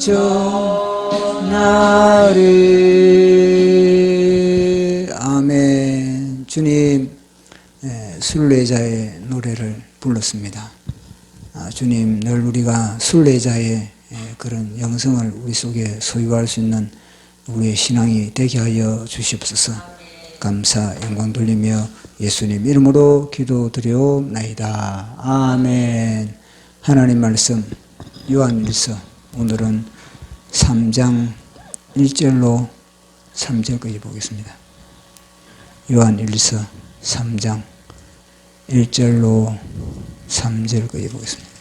전하리. 아멘. 주님, 순례자의 노래를 불렀습니다. 주님, 늘 우리가 순례자의 그런 영성을 우리 속에 소유할 수 있는 우리의 신앙이 되게 하여 주시옵소서. 감사 영광 돌리며 예수님 이름으로 기도드려옵나이다. 아멘. 하나님 말씀 요한일서 오늘은 3장 1절로 3절까지 보겠습니다. 요한일서 3장 1절로 3절까지 보겠습니다.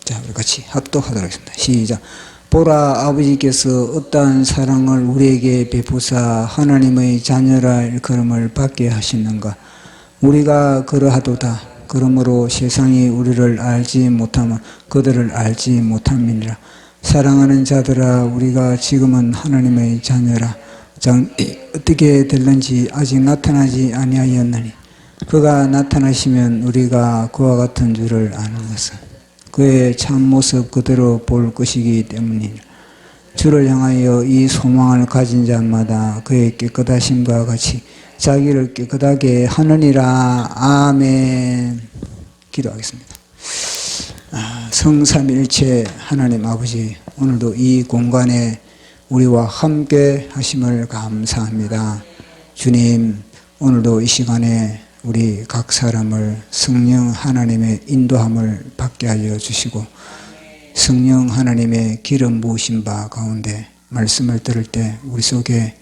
자, 우리 같이 합독하도록 하겠습니다. 시작. 보라, 아버지께서 어떠한 사랑을 우리에게 베푸사 하나님의 자녀라 일컬음을 받게 하시는가. 우리가 그러하도다. 그러므로 세상이 우리를 알지 못하면 그들을 알지 못함이니라. 사랑하는 자들아, 우리가 지금은 하나님의 자녀라. 어떻게 될는지 아직 나타나지 아니하였나니 그가 나타나시면 우리가 그와 같은 줄을 아는 것은 그의 참모습 그대로 볼 것이기 때문이니라. 주를 향하여 이 소망을 가진 자마다 그의 깨끗하심과 같이 자기를 깨끗하게 하느니라. 아멘. 기도하겠습니다. 성삼일체 하나님 아버지, 오늘도 이 공간에 우리와 함께 하심을 감사합니다. 주님, 오늘도 이 시간에 우리 각 사람을 성령 하나님의 인도함을 받게 하여 주시고 성령 하나님의 기름 부으신 바 가운데 말씀을 들을 때 우리 속에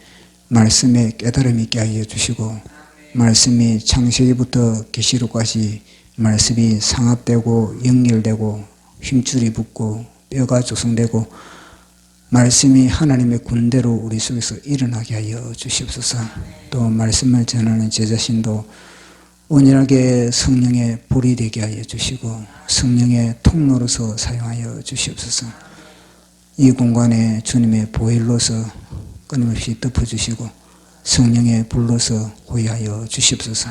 말씀의 깨달음이 있게 하여 주시고 말씀이 창세기부터 계시록까지 말씀이 상합되고 연결되고 힘줄이 붙고 뼈가 조성되고 말씀이 하나님의 군대로 우리 속에서 일어나게 하여 주시옵소서. 또 말씀을 전하는 제 자신도 온전하게 성령의 불이 되게 하여 주시고 성령의 통로로서 사용하여 주시옵소서. 이 공간에 주님의 보혈로서 끊임없이 덮어주시고 성령의 불로서 호위하여 주시옵소서.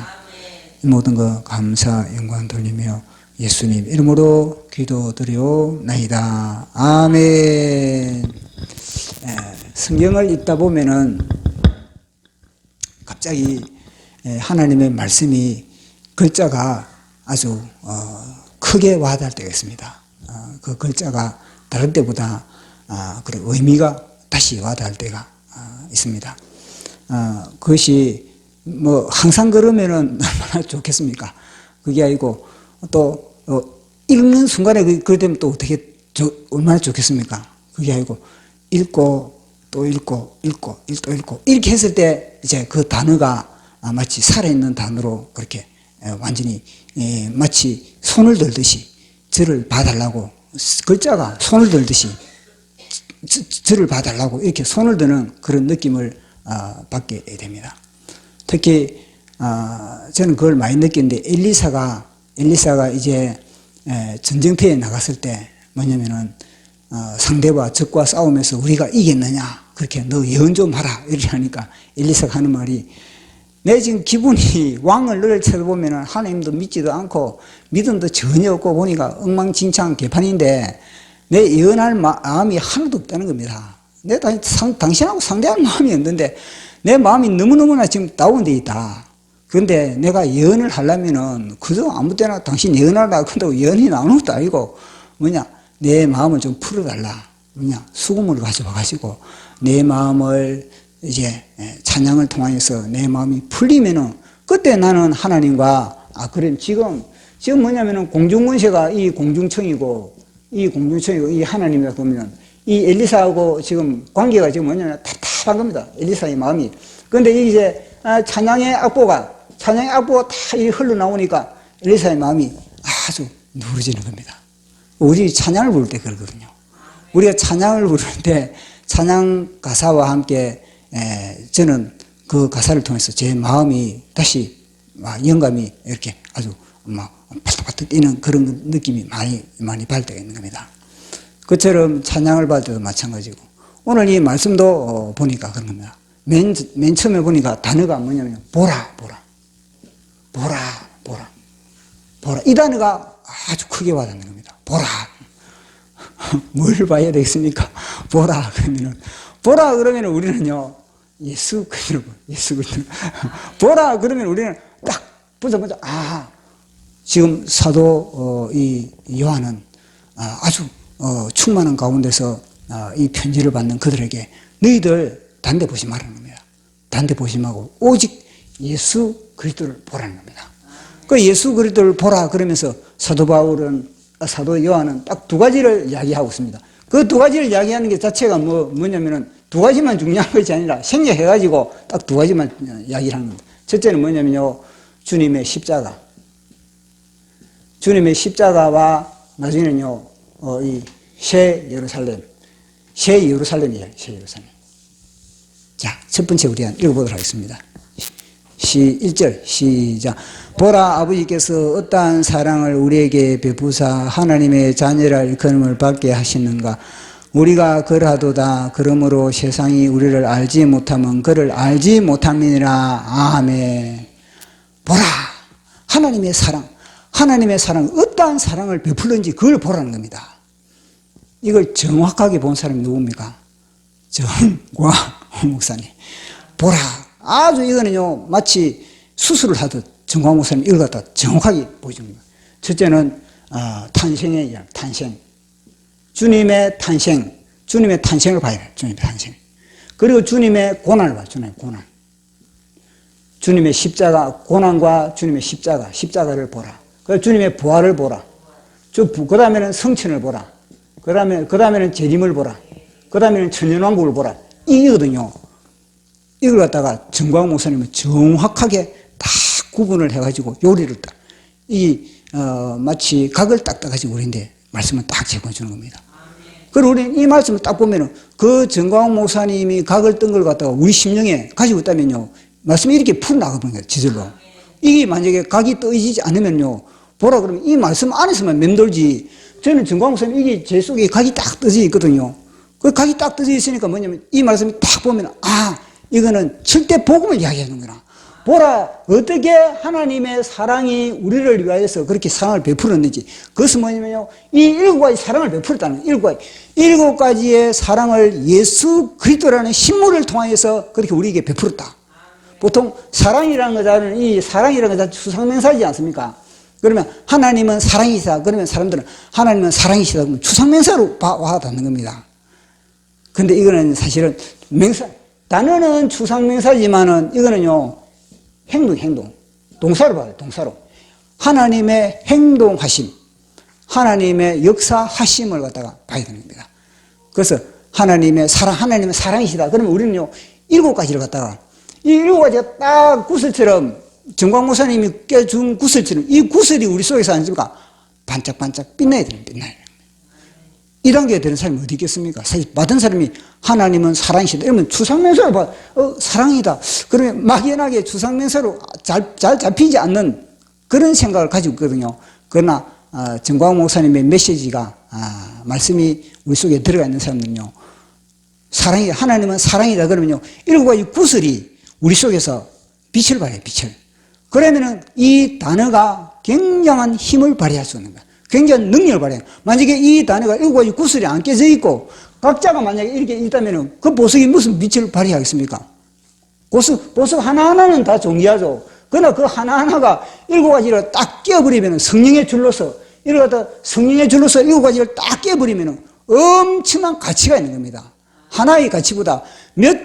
이 모든 것 감사 영광 돌리며 예수님 이름으로 기도드려옵나이다. 아멘. 성경을 읽다 보면은 갑자기 하나님의 말씀이 글자가 아주 크게 와닿을 때가 있습니다. 그 글자가 다른 때보다 그런 의미가 다시 와닿을 때가 있습니다. 그것이 뭐 항상 그러면은 얼마나 좋겠습니까? 그게 아니고 또 읽는 순간에 그럴 때면 또 어떻게 얼마나 좋겠습니까? 그게 아니고 읽고 또 읽고 또 읽고 이렇게 했을 때 이제 그 단어가 마치 살아있는 단어로 그렇게 완전히 마치 손을 들듯이 저를 봐달라고 글자가 손을 들듯이 저를 봐달라고 이렇게 손을 드는 그런 느낌을 받게 됩니다. 특히 저는 그걸 많이 느끼는데 엘리사가 이제 전쟁터에 나갔을 때 뭐냐면은 상대와 적과 싸우면서 우리가 이겼느냐 그렇게 너 예언 좀 하라 이렇게 하니까 엘리사가 하는 말이 내 지금 기분이 왕을 늘 쳐다보면 하나님도 믿지도 않고 믿음도 전혀 없고 보니까 엉망진창 개판인데 내 예언할 마음이 하나도 없다는 겁니다. 내 당신하고 상대할 마음이 없는데 내 마음이 너무너무나 지금 다운되어 있다. 그런데 내가 예언을 하려면은 그저 아무 때나 당신 예언하라 그런다고 예언이 나오는 것도 아니고 뭐냐 내 마음을 좀 풀어달라. 뭐냐 수금을 가져와가지고 내 마음을 이제 찬양을 통해서 내 마음이 풀리면은 그때 나는 하나님과 그래 지금 뭐냐면은 공중권세가 이 공중청이고 이 하나님이다 보면 이 엘리사하고 지금 관계가 지금 뭐냐면 답답한 겁니다. 엘리사의 마음이. 그런데 이제 찬양의 악보가 다 흘러나오니까 엘리사의 마음이 아주 누러지는 겁니다. 우리 찬양을 부를 때 그러거든요. 우리가 찬양을 부를 때 찬양 가사와 함께 저는 그 가사를 통해서 제 마음이 다시 영감이 이렇게 아주 막 팔뚝팔뚝 뛰는 그런 느낌이 많이 받을 때가 있는 겁니다. 그처럼 찬양을 받을 때도 마찬가지고 오늘 이 말씀도 보니까 그런 겁니다. 맨 처음에 보니까 단어가 뭐냐면 보라. 이 단어가 아주 크게 와닿는 겁니다. 보라. 뭘 봐야 되겠습니까? 보라 그러면 우리는요, 예수 그리스도. 보라 그러면 우리는 딱 보자마자, 지금 사도 이 요한은 아주 충만한 가운데서 이 편지를 받는 그들에게 너희들 단대 보심하라는 겁니다. 단대 보심하고 오직 예수 그리스도를 보라는 겁니다. 그 예수 그리스도를 보라 그러면서 사도 요한은 딱 두 가지를 이야기하고 있습니다. 그 두 가지를 이야기하는 게 자체가 뭐냐면은 두 가지만 중요한 것이 아니라 생략해가지고 딱 두 가지만 이야기를 하는 겁니다. 첫째는 뭐냐면요, 주님의 십자가와 나중에는요, 이 새 예루살렘이에요. 자, 첫 번째 우리가 읽어보도록 하겠습니다. 1절 시작. 보라, 아버지께서 어떠한 사랑을 우리에게 베푸사 하나님의 자녀라 일컬음을 받게 하시는가. 우리가 그러하도다. 그러므로 세상이 우리를 알지 못하면 그를 알지 못함이니라. 아멘. 보라, 하나님의 사랑 어떠한 사랑을 베풀는지 그걸 보라는 겁니다. 이걸 정확하게 본 사람이 누굽니까? 정과 목사님. 보라. 아주 이거는요, 마치 수술을 하듯 정광 목사님 이걸 갖다 정확하게 보여줍니다. 첫째는 탄생의 이야기, 탄생. 주님의 탄생을 봐야 돼요. 주님의 탄생. 그리고 주님의 고난을 봐요. 주님의 고난. 주님의 십자가, 고난과 주님의 십자가를 보라. 그리고 주님의 부활을 보라. 그 다음에는 성천을 보라. 그 다음에는 재림을 보라. 그 다음에는 천년왕국을 보라. 이거거든요. 이걸 갖다가 정광 목사님은 정확하게 다 구분을 해가지고 요리를 딱, 마치 각을 딱 따가지고 우리인데 말씀을 딱 제공해주는 겁니다. 그리고 우리는 이 말씀을 딱 보면은 그 정광 목사님이 각을 뜬 걸 갖다가 우리 심령에 가지고 있다면요, 말씀이 이렇게 풀어나가버린 거예요, 지절로. 이게 만약에 각이 떠지지 않으면요, 보라 그러면 이 말씀 안에서만 맴돌지, 저는 정광 목사님 이게 제 속에 각이 딱 떠져 있거든요. 그 각이 딱 떠져 있으니까 뭐냐면 이 말씀이 딱 보면, 이거는 절대 복음을 이야기하는구나. 보라, 어떻게 하나님의 사랑이 우리를 위하여서 그렇게 사랑을 베풀었는지. 그것은 뭐냐면요, 이 7가지 사랑을 베풀었다는 거예요. 7가지의 사랑을 예수 그리스도라는 신물을 통하여서 그렇게 우리에게 베풀었다. 보통 사랑이라는 거자는, 이 사랑이라는 거자 추상명사이지 않습니까? 그러면 하나님은 사랑이시다. 그러면 사람들은 하나님은 사랑이시다. 그러면 추상명사로 와닿는 겁니다. 근데 이거는 사실은 단어는 추상명사지만은 이거는요, 행동. 동사로 봐요, 동사로. 하나님의 행동하심, 하나님의 역사하심을 갖다가 봐야 되는 겁니다. 그래서 하나님의 사랑이시다. 그러면 우리는요, 7가지를 갖다가, 이 7가지가 딱 구슬처럼, 정광 목사님이 껴준 구슬처럼, 이 구슬이 우리 속에서 아닙니까? 반짝반짝 빛나야 되는, 빛나야 돼요. 1단계가 되는 사람이 어디 있겠습니까? 사실 받은 사람이 하나님은 사랑이시다. 이러면 추상명사로 봐. 사랑이다. 그러면 막연하게 추상명사로 잘 잡히지 않는 그런 생각을 가지고 있거든요. 그러나 정광 목사님의 메시지가 말씀이 우리 속에 들어가 있는 사람들은요, 하나님은 사랑이다. 그러면요, 7가지 구슬이 우리 속에서 빛을 발해요. 빛을. 그러면은 이 단어가 굉장한 힘을 발휘할 수 있는 거야. 굉장한 능력을 발휘해요. 만약에 이 단어가 7가지 구슬이 안 깨져 있고 각자가 만약에 이렇게 있다면 그 보석이 무슨 빛을 발휘하겠습니까? 보석 하나하나는 다 존귀하죠. 그러나 그 하나하나가 7가지를 딱 깨어버리면 성령의 줄로서 7가지를 딱 깨어버리면 엄청난 가치가 있는 겁니다. 하나의 가치보다 몇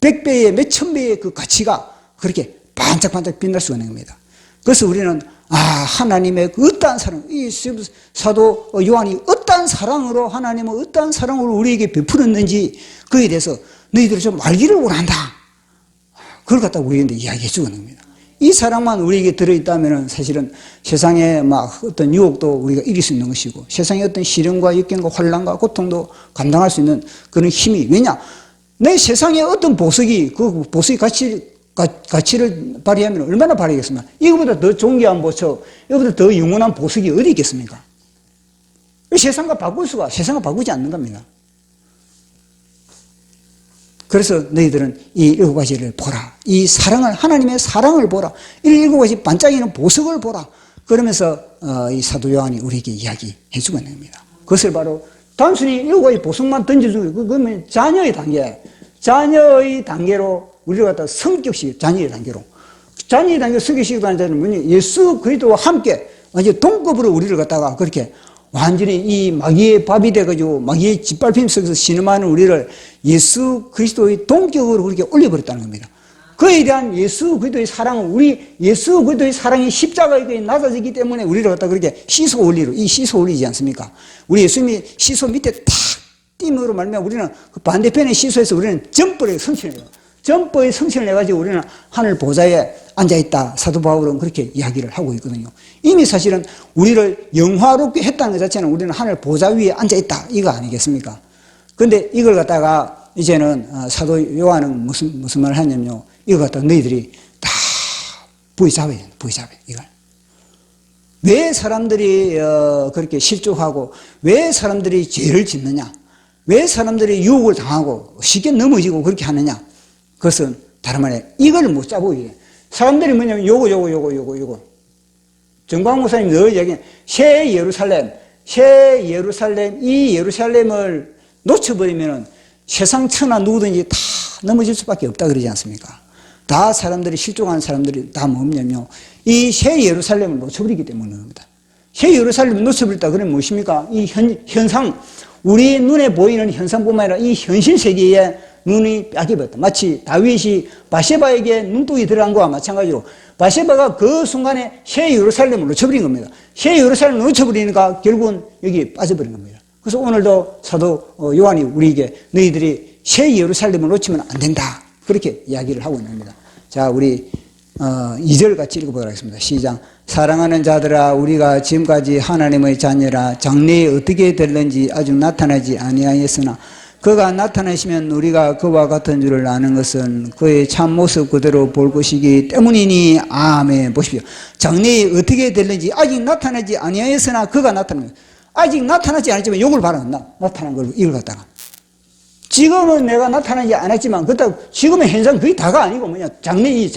백배의 몇 천배의 그 가치가 그렇게 반짝반짝 빛날 수가 있는 겁니다. 그래서 우리는 하나님의 그 어떠한 사랑, 이 사도 요한이 어떠한 사랑으로, 하나님은 어떠한 사랑으로 우리에게 베풀었는지 그에 대해서 너희들이 좀 알기를 원한다. 그걸 갖다 우리한테 이야기해 주는 겁니다. 이 사랑만 우리에게 들어있다면 사실은 세상에 막 어떤 유혹도 우리가 이길 수 있는 것이고, 세상의 어떤 시련과 역경과 환난과 고통도 감당할 수 있는 그런 힘이, 왜냐? 내 세상에 어떤 보석이, 그 보석의 가치를 발휘하면 얼마나 발휘하겠습니까? 이거보다 더 존귀한 보석, 이거보다 더 영원한 보석이 어디 있겠습니까? 세상과 바꾸지 않는 겁니다. 그래서 너희들은 이 7가지를 보라. 이 사랑을, 하나님의 사랑을 보라. 이 7가지 반짝이는 보석을 보라. 그러면서 이 사도 요한이 우리에게 이야기해 주고 있는 겁니다. 그것을 바로 단순히 7가지 보석만 던져주고, 그러면 자녀의 단계, 자녀의 단계로 우리가 갖다 성격식, 자녀의 단계로. 자녀의 단계 성격식으로 하는 자는 뭐냐? 예수 그리스도와 함께 완전 동급으로 우리를 갖다가 그렇게 완전히 이 마귀의 밥이 돼가지고 마귀의 짓밟힘 속에서 신음하는 우리를 예수 그리스도의 동격으로 그렇게 올려버렸다는 겁니다. 그에 대한 예수 그리스도의 사랑은 우리 예수 그리스도의 사랑이 십자가에 낮아지기 때문에 우리를 갖다 그렇게 시소 올리로, 이 시소 올리지 않습니까? 우리 예수님이 시소 밑에 탁 띄므로 말미암아 우리는 그 반대편의 시소에서 우리는 점프의 성취를 해요. 점프의 성취를 해가지고 우리는 하늘 보좌에 앉아있다. 사도 바울은 그렇게 이야기를 하고 있거든요. 이미 사실은 우리를 영화롭게 했다는 것 자체는 우리는 하늘 보좌 위에 앉아있다. 이거 아니겠습니까? 근데 이걸 갖다가 이제는 사도 요한은 무슨 말을 하냐면요. 이걸 갖다가 너희들이 다 부여잡아야 된다. 부여잡아야 돼. 이걸. 왜 사람들이 그렇게 실족하고 왜 사람들이 죄를 짓느냐? 왜 사람들이 유혹을 당하고 쉽게 넘어지고 그렇게 하느냐? 그것은 다른 말에 이걸 못 잡고 이래. 사람들이 뭐냐면 요거. 정광 목사님 늘 얘기해. 새 예루살렘, 이 예루살렘을 놓쳐버리면 세상 천하 누구든지 다 넘어질 수밖에 없다 그러지 않습니까? 다 사람들이 실종하는 사람들이 다 뭐냐면요. 이 새 예루살렘을 놓쳐버리기 때문입니다. 새 예루살렘을 놓쳐버렸다 그러면 무엇입니까? 이 현상, 우리 눈에 보이는 현상뿐만 아니라 이 현실 세계에 눈이 뺏겨버렸다. 마치 다윗이 바세바에게 눈독이 들어간 거와 마찬가지로 바세바가 그 순간에 새 예루살렘을 놓쳐버린 겁니다. 새 예루살렘을 놓쳐버리니까 결국은 여기 빠져버린 겁니다. 그래서 오늘도 사도 요한이 우리에게 너희들이 새 예루살렘을 놓치면 안 된다. 그렇게 이야기를 하고 있는 겁니다. 자, 우리 2절 같이 읽어보도록 하겠습니다. 시작. 사랑하는 자들아, 우리가 지금까지 하나님의 자녀라 장래에 어떻게 될는지 아직 나타나지 아니하였으나 그가 나타나시면 우리가 그와 같은 줄을 아는 것은 그의 참모습 그대로 볼 것이기 때문이니. 아멘. 보십시오. 장래에 어떻게 될는지 아직 나타나지 아니하였으나 그가 나타나면, 아직 나타나지 않았지만 요걸 봐라. 나타난 걸 이걸 갖다가 지금은 내가 나타나지 않았지만 그렇다고 지금의 현상 그게 다가 아니고 뭐냐, 장래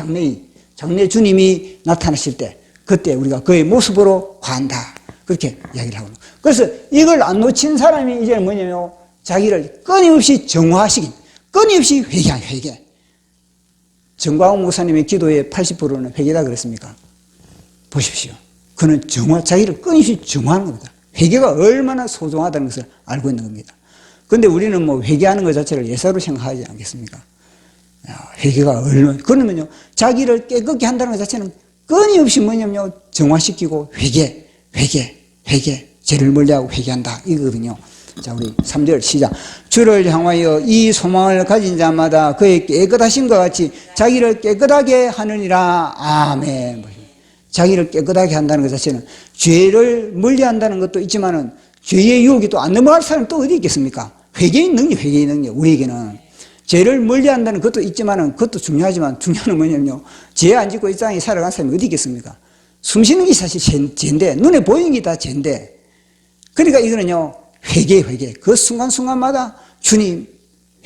주님이 나타나실 때 그때 우리가 그의 모습으로 관다. 그렇게 이야기를 하고. 그래서 이걸 안 놓친 사람이 이제 뭐냐면 자기를 끊임없이 정화시킨, 끊임없이 회개. 정광훈 목사님의 기도의 80%는 회개다 그랬습니까? 보십시오. 그는 자기를 끊임없이 정화하는 겁니다. 회개가 얼마나 소중하다는 것을 알고 있는 겁니다. 그런데 우리는 뭐 회개하는 것 자체를 예사로 생각하지 않겠습니까? 회개가 얼마나, 그러면요, 자기를 깨끗게 한다는 것 자체는 끊임없이 뭐냐면요, 정화시키고 회개, 죄를 멀리하고 회개한다. 이거거든요. 자, 우리 3절 시작. 주를 향하여 이 소망을 가진 자마다 그의 깨끗하심과 같이 자기를 깨끗하게 하느니라. 아멘. 자기를 깨끗하게 한다는 것 자체는 죄를 멀리한다는 것도 있지만은 죄의 유혹이 또 안 넘어갈 사람이 또 어디 있겠습니까? 회개의 능력, 우리에게는. 죄를 멀리한다는 것도 있지만은 그것도 중요하지만 중요한 건 뭐냐면요. 죄 안 짓고 이 땅에 살아간 사람이 어디 있겠습니까? 숨 쉬는 게 사실 죄인데, 눈에 보이는 게 다 죄인데. 그러니까 이거는요, 회개. 그 순간순간마다 주님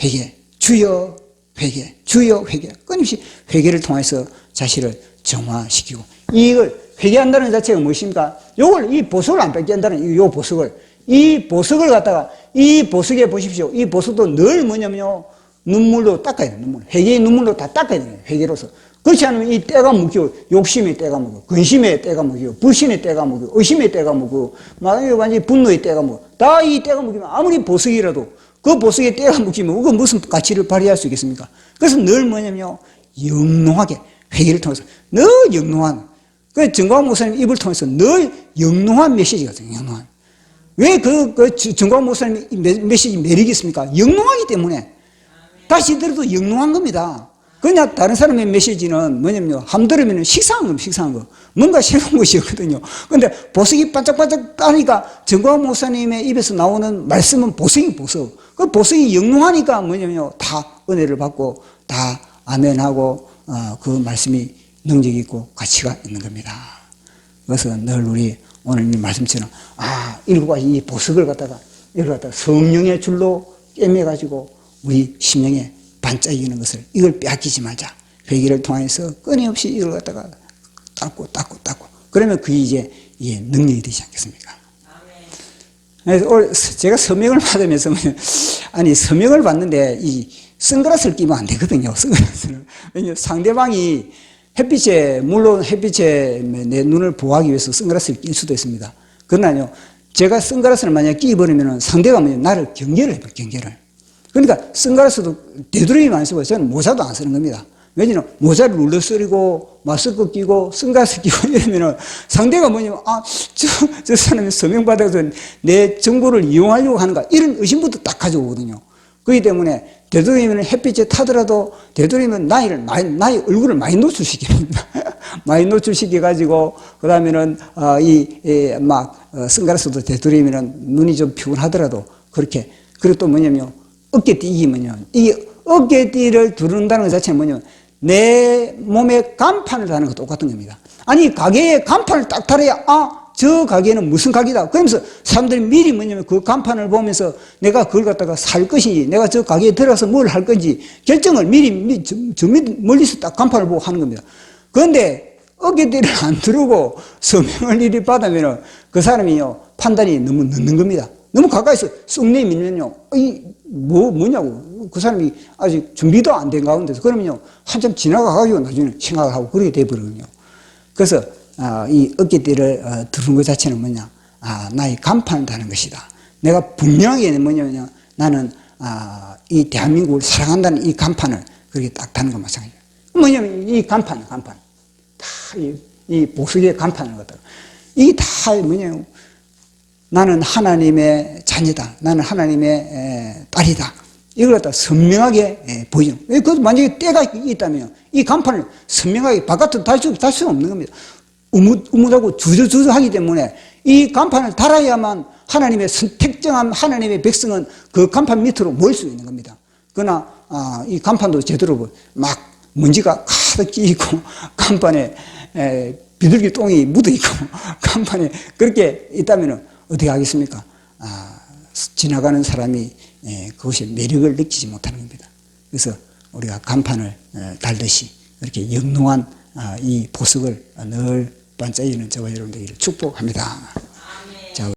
회개, 주여 회개. 끊임없이 회개를 통해서 자신을 정화시키고, 이걸 회개한다는 자체가 무엇입니까? 요걸, 이 보석을 안 뺏긴다는, 요 보석을. 이 보석을 갖다가, 이 보석에 보십시오. 이 보석도 늘 뭐냐면요, 눈물로 닦아야 돼요. 회개의 눈물로 다 닦아야 돼요. 회개로서. 그렇지 않으면 이 때가 묻히고, 욕심의 때가 묻히고, 근심의 때가 묻히고, 불신의 때가 묻히고, 의심의 때가 묻히고, 완전히 분노의 때가 묻히고, 다 이 때가 묻히면 아무리 보석이라도 그 보석의 때가 묻히면 그거 무슨 가치를 발휘할 수 있겠습니까? 그래서 늘 뭐냐면요, 영롱하게 회개를 통해서 늘 영롱한, 그 정광 목사님 입을 통해서 늘 영롱한 메시지가 있어요. 영롱한. 왜 정광 목사님 메시지 매력이 있습니까? 영롱하기 때문에. 다시 들어도 영롱한 겁니다. 그냥 다른 사람의 메시지는 뭐냐면요, 함 들으면 식상한 거. 뭔가 새로운 것이었거든요. 근데 보석이 반짝반짝 따니까 정광 목사님의 입에서 나오는 말씀은 보석. 그 보석이 영롱하니까 뭐냐면요, 다 은혜를 받고 다 아멘하고 그 말씀이 능력 있고 가치가 있는 겁니다. 그래서 늘 우리 오늘 이 말씀처럼 7가지 이 보석을 갖다가 이걸 갖다가 성령의 줄로 꿰매가지고 우리 심령에 반짝이는 것을 이걸 빼앗기지 말자. 회개를 통해서 끊임없이 이걸 갖다가 닦고 그러면 그게 이제 능력이 되지 않겠습니까? 그래서 제가 서명을 받으면서 아니 서명을 받는데 이 선글라스를 끼면 안 되거든요. 선글라스는. 왜냐면 상대방이 햇빛에 물론 햇빛에 내 눈을 보호하기 위해서 선글라스를 낄 수도 있습니다. 그러나요 제가 선글라스를 만약 끼버리면 상대가 나를 경계를 해요. 경계를. 그러니까 선글라스도 되도록이면 안 쓰고 저는 모자도 안 쓰는 겁니다. 왜냐면 모자를 눌러 쓰리고 마스크 끼고 선글라스 끼고 이러면은 상대가 뭐냐면 저 사람이 서명받아서 내 정보를 이용하려고 하는가 이런 의심부터 딱 가져오거든요. 그렇기 때문에 되도록이면 햇빛에 타더라도 되도록이면 나의 얼굴을 많이 노출시킵니다. 많이 노출시켜가지고 그 다음에는 선글라스도 되도록이면 눈이 좀 피곤하더라도 그렇게 그리고 또 뭐냐면 어깨띠이면요 이 어깨띠를 두른다는 것 자체는 뭐냐면 내 몸에 간판을 다는 거 똑같은 겁니다. 아니 가게에 간판을 딱 달아야 저 가게는 무슨 가게다. 그러면서 사람들이 미리 뭐냐면 그 간판을 보면서 내가 그걸 갖다가 살 것인지 내가 저 가게에 들어가서 뭘 할 건지 결정을 미리 저 멀리서 딱 간판을 보고 하는 겁니다. 그런데 어깨띠를 안 두르고 서명을 이리 받으면 그 사람이요 판단이 너무 늦는 겁니다. 너무 가까이서 쑥 내밀면요 뭐냐고 그 사람이 아직 준비도 안 된 가운데서 그러면요 한참 지나가가지고 나중에 생각을 하고 그렇게 돼버리거든요. 그래서 이 어깨띠를 두른 것 자체는 뭐냐 나의 간판을 다는 것이다. 내가 분명하게 뭐냐면 나는 이 대한민국을 사랑한다는 이 간판을 그렇게 딱 다는 것 마찬가지예요. 뭐냐면 이 간판 다 이 보석의 간판을 갖다가 이게 다 뭐냐면 나는 하나님의 자녀다. 나는 하나님의 딸이다. 이걸 갖다 선명하게 보이죠. 그것도 만약에 때가 있다면 이 간판을 선명하게 바깥으로 달 수는 없는 겁니다. 우뭇하고 주저하기 때문에 이 간판을 달아야만 하나님의 택정한 하나님의 백성은 그 간판 밑으로 모일 수 있는 겁니다. 그러나 이 간판도 제대로 막 먼지가 가득 끼고 간판에 비둘기 똥이 묻어있고 간판에 그렇게 있다면 어떻게 하겠습니까? 지나가는 사람이 그것이 매력을 느끼지 못하는 겁니다. 그래서 우리가 간판을 달듯이 이렇게 영롱한 이 보석을 늘 반짝이는 저와 여러분 되기를 축복합니다.